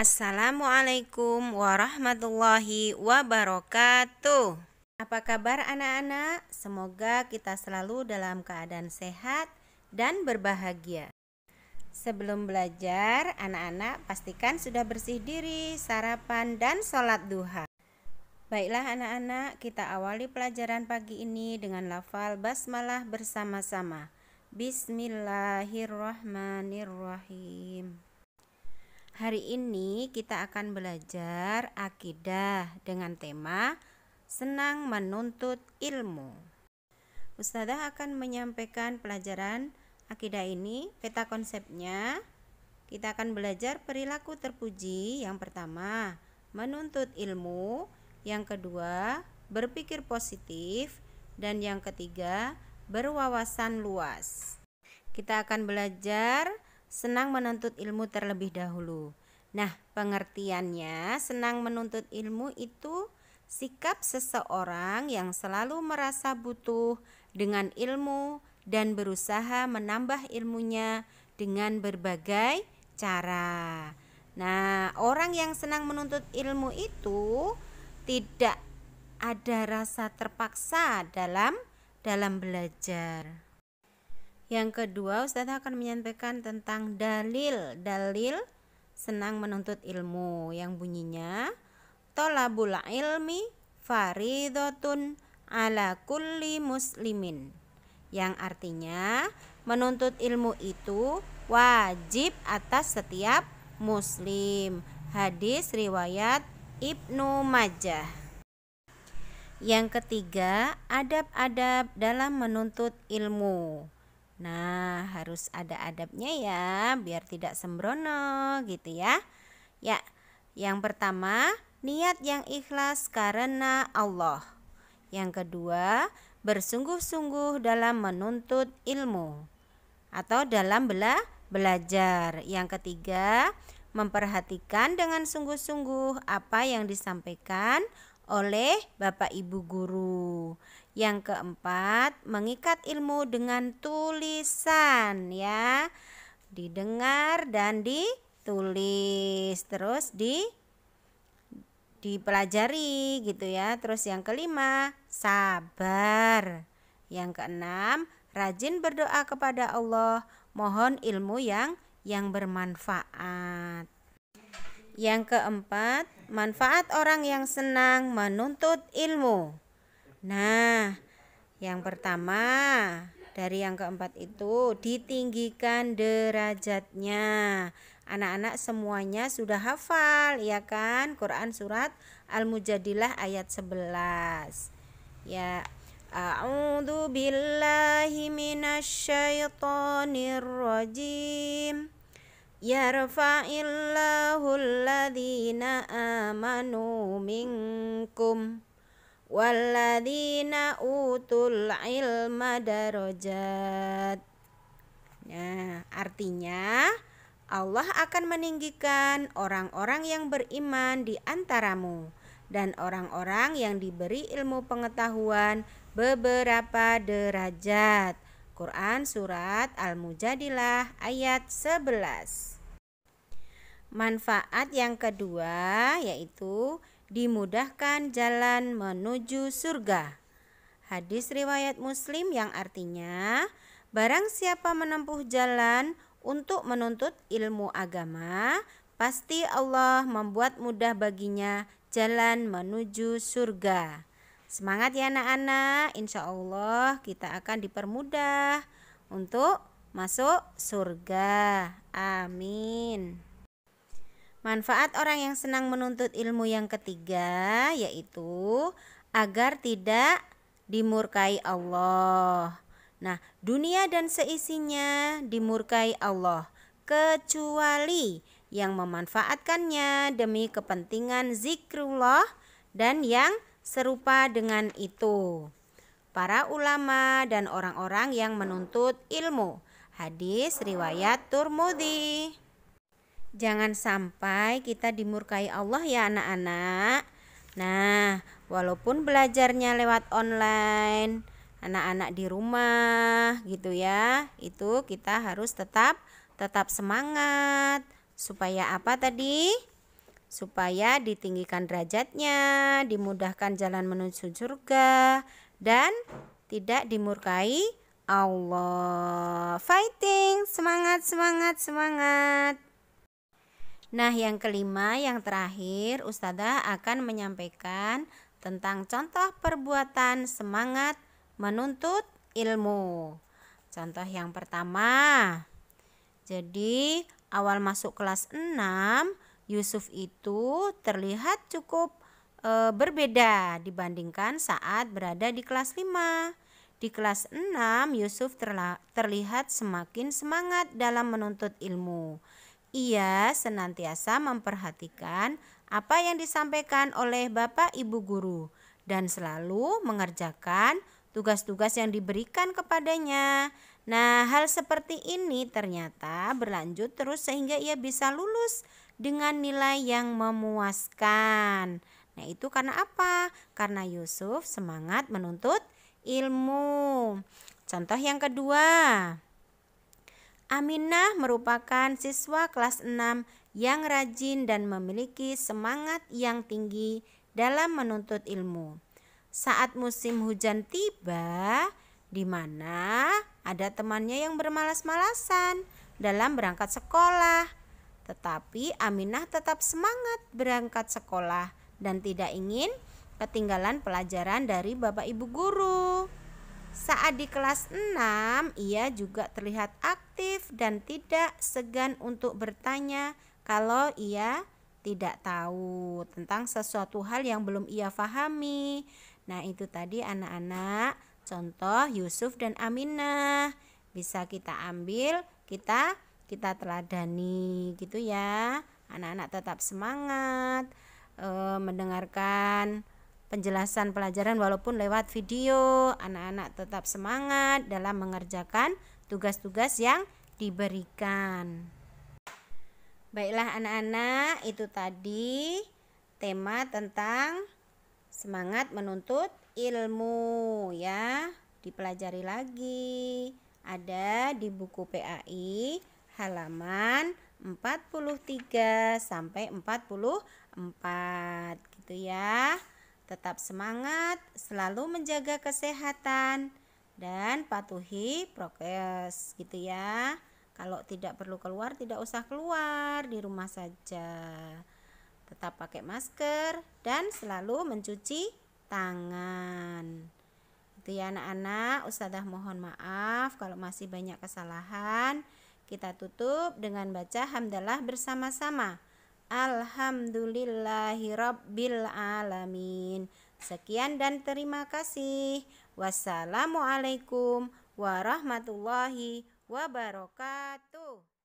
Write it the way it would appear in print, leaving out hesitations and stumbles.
Assalamualaikum warahmatullahi wabarakatuh. Apa kabar anak-anak? Semoga kita selalu dalam keadaan sehat dan berbahagia. Sebelum belajar, anak-anak pastikan sudah bersih diri, sarapan, dan sholat duha. Baiklah anak-anak, kita awali pelajaran pagi ini dengan lafal basmalah bersama-sama. Bismillahirrahmanirrahim. Hari ini kita akan belajar akidah dengan tema senang menuntut ilmu. Ustazah akan menyampaikan pelajaran akidah ini. Peta konsepnya, kita akan belajar perilaku terpuji. Yang pertama, menuntut ilmu. Yang kedua, berpikir positif. Dan yang ketiga, berwawasan luas. Kita akan belajar senang menuntut ilmu terlebih dahulu. Nah, pengertiannya senang menuntut ilmu itu sikap seseorang yang selalu merasa butuh dengan ilmu dan berusaha menambah ilmunya dengan berbagai cara. Nah, orang yang senang menuntut ilmu itu tidak ada rasa terpaksa dalam belajar. Yang kedua, Ustazah akan menyampaikan tentang dalil senang menuntut ilmu yang bunyinya thalabul ilmi faridhatun ala kulli muslimin, yang artinya menuntut ilmu itu wajib atas setiap muslim. Hadis riwayat Ibnu Majah. Yang ketiga, adab-adab dalam menuntut ilmu. Nah, harus ada adabnya ya, biar tidak sembrono gitu ya. Ya, yang pertama, niat yang ikhlas karena Allah. Yang kedua, bersungguh-sungguh dalam menuntut ilmu atau dalam belajar. Yang ketiga, memperhatikan dengan sungguh-sungguh apa yang disampaikan oleh Bapak Ibu guru. Yang keempat, mengikat ilmu dengan tulisan ya. Didengar dan ditulis, terus dipelajari gitu ya. Terus yang kelima, sabar. Yang keenam, rajin berdoa kepada Allah, mohon ilmu yang bermanfaat. Yang keempat, manfaat orang yang senang menuntut ilmu. Nah, yang pertama dari yang keempat itu ditinggikan derajatnya. Anak-anak semuanya sudah hafal ya kan? Quran surat Al-Mujadilah ayat 11. Ya, a'udzu billahi minasyaitonir rajim. Yarfa'illahu alladhina amanu minkum walladzina utul ilma darajat. Nah, artinya Allah akan meninggikan orang-orang yang beriman di antaramu dan orang-orang yang diberi ilmu pengetahuan beberapa derajat. Quran surat Al-Mujadilah ayat 11. Manfaat yang kedua yaitu dimudahkan jalan menuju surga. Hadis riwayat Muslim yang artinya, barang siapa menempuh jalan untuk menuntut ilmu agama, pasti Allah membuat mudah baginya jalan menuju surga. Semangat ya anak-anak, insya Allah kita akan dipermudah untuk masuk surga. Amin. Manfaat orang yang senang menuntut ilmu yang ketiga yaitu agar tidak dimurkai Allah. Nah, dunia dan seisinya dimurkai Allah kecuali yang memanfaatkannya demi kepentingan zikrullah dan yang serupa dengan itu. Para ulama dan orang-orang yang menuntut ilmu. Hadis riwayat Tirmidzi. Jangan sampai kita dimurkai Allah ya anak-anak. Nah, walaupun belajarnya lewat online, anak-anak di rumah gitu ya, itu kita harus tetap semangat. Supaya apa tadi? supaya ditinggikan derajatnya, dimudahkan jalan menuju surga, dan tidak dimurkai Allah. Fighting, semangat, semangat, semangat. Nah, yang kelima, yang terakhir, Ustadzah akan menyampaikan tentang contoh perbuatan semangat menuntut ilmu. Contoh yang pertama, jadi awal masuk kelas 6, Yusuf itu terlihat cukup berbeda dibandingkan saat berada di kelas 5. Di kelas 6, Yusuf terlihat semakin semangat dalam menuntut ilmu. Ia senantiasa memperhatikan apa yang disampaikan oleh Bapak Ibu guru dan selalu mengerjakan tugas-tugas yang diberikan kepadanya. Nah, hal seperti ini ternyata berlanjut terus sehingga ia bisa lulus dengan nilai yang memuaskan. Nah, itu karena apa? Karena Yusuf semangat menuntut ilmu. Contoh yang kedua, Aminah merupakan siswa kelas 6 yang rajin dan memiliki semangat yang tinggi dalam menuntut ilmu. Saat musim hujan tiba, di mana ada temannya yang bermalas-malasan dalam berangkat sekolah. Tetapi Aminah tetap semangat berangkat sekolah dan tidak ingin ketinggalan pelajaran dari Bapak Ibu guru. Saat di kelas 6, ia juga terlihat aktif dan tidak segan untuk bertanya kalau ia tidak tahu tentang sesuatu hal yang belum ia pahami. Nah, itu tadi anak-anak contoh Yusuf dan Aminah. Bisa kita ambil, kita teladani gitu ya. Anak-anak tetap semangat mendengarkan penjelasan pelajaran walaupun lewat video. Anak-anak tetap semangat dalam mengerjakan tugas-tugas yang diberikan. Baiklah anak-anak, itu tadi tema tentang semangat menuntut ilmu ya. Dipelajari lagi. Ada di buku PAI halaman 43 sampai 44 gitu ya. Tetap semangat, selalu menjaga kesehatan dan patuhi prokes gitu ya. Kalau tidak perlu keluar, tidak usah keluar, di rumah saja. Tetap pakai masker dan selalu mencuci tangan. Itu ya anak-anak, Ustadzah mohon maaf kalau masih banyak kesalahan. Kita tutup dengan baca hamdalah bersama-sama. Alhamdulillahirabbil alamin. Sekian dan terima kasih. Wassalamualaikum warahmatullahi wabarakatuh.